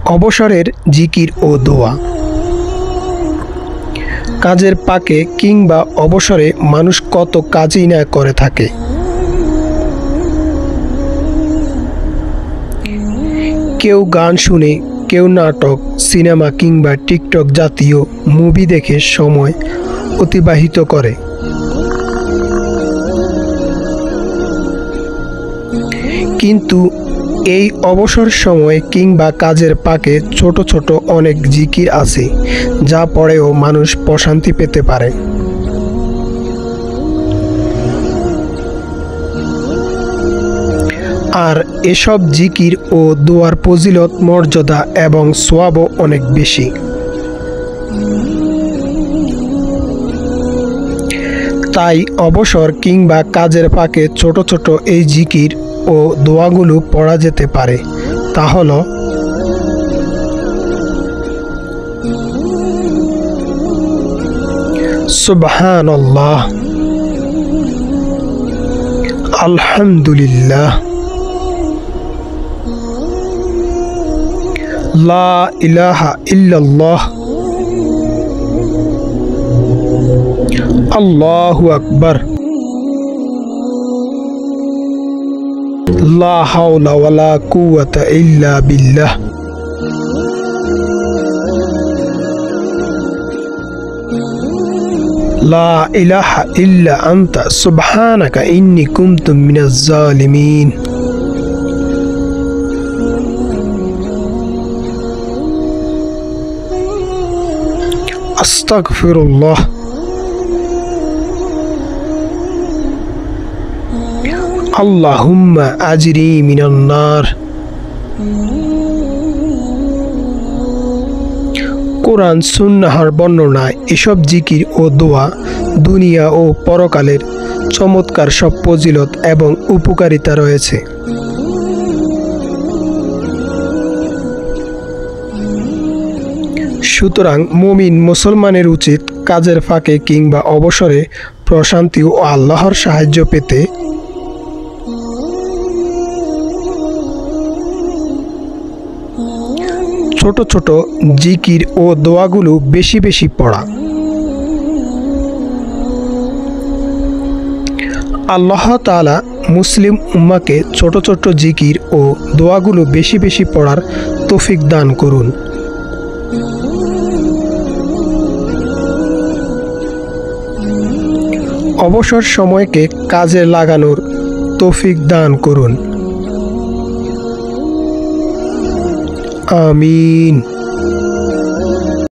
অবসরের জিকির ও দোয়া। কাজের ফাঁকে কিংবা অবসরে মানুষ কত কাজই না করে থাকে। কেউ গান শুনে, কেউ নাটক, সিনেমা কিংবা টিকটক জাতীয় মুভি দেখে সময় অতিবাহিত করে। কিন্তু এই অবসর সময় কিংবা কাজের ফাঁকে ছোট ছোট অনেক জিকির আছে যা পড়েও মানুষ প্রশান্তি পেতে পারে। আর এসব জিকির ও দোয়ার ফজিলত, মর্যাদা এবং সওয়াবও অনেক বেশি। তাই অবসর কিংবা কাজের ফাঁকে ছোট ছোট এই জিকির ও দোয়াগুলো পড়া যেতে পারে। তা হলো সুবহানাল্লাহ, আলহামদুলিল্লাহ, লা ইলাহা ইল্লাল্লাহ, আল্লাহু আকবার, লা হাওলা ওয়ালা কুওয়াতা ইল্লা বিল্লাহ। লা ইলাহা ইল্লা আনতা সুবহানাকা ইন্নী কুনতু মিনাজ জালিমিন। আস্তাগফিরুল্লাহ। আল্লাহুম্মা আজরি মিনান নার। কোরআন সুন্নাহর বর্ণনায় এসব জিকির ও দোয়া দুনিয়া ও পরকালের চমৎকার সব ফজিলত এবং উপকারিতা রয়েছে। সুতরাং মুমিন মুসলমানের উচিত কাজের ফাঁকে কিংবা অবসরে প্রশান্তি ও আল্লাহর সাহায্য পেতে ছোট ছোট জিকির ও দোয়াগুলো বেশি বেশি পড়া। আল্লাহ তাআলা মুসলিম উম্মাহকে ছোট ছোট জিকির ও দোয়াগুলো বেশি বেশি পড়ার তৌফিক দান করুন। অবসর সময়কে কাজে লাগানোর তৌফিক দান করুন। আমিন।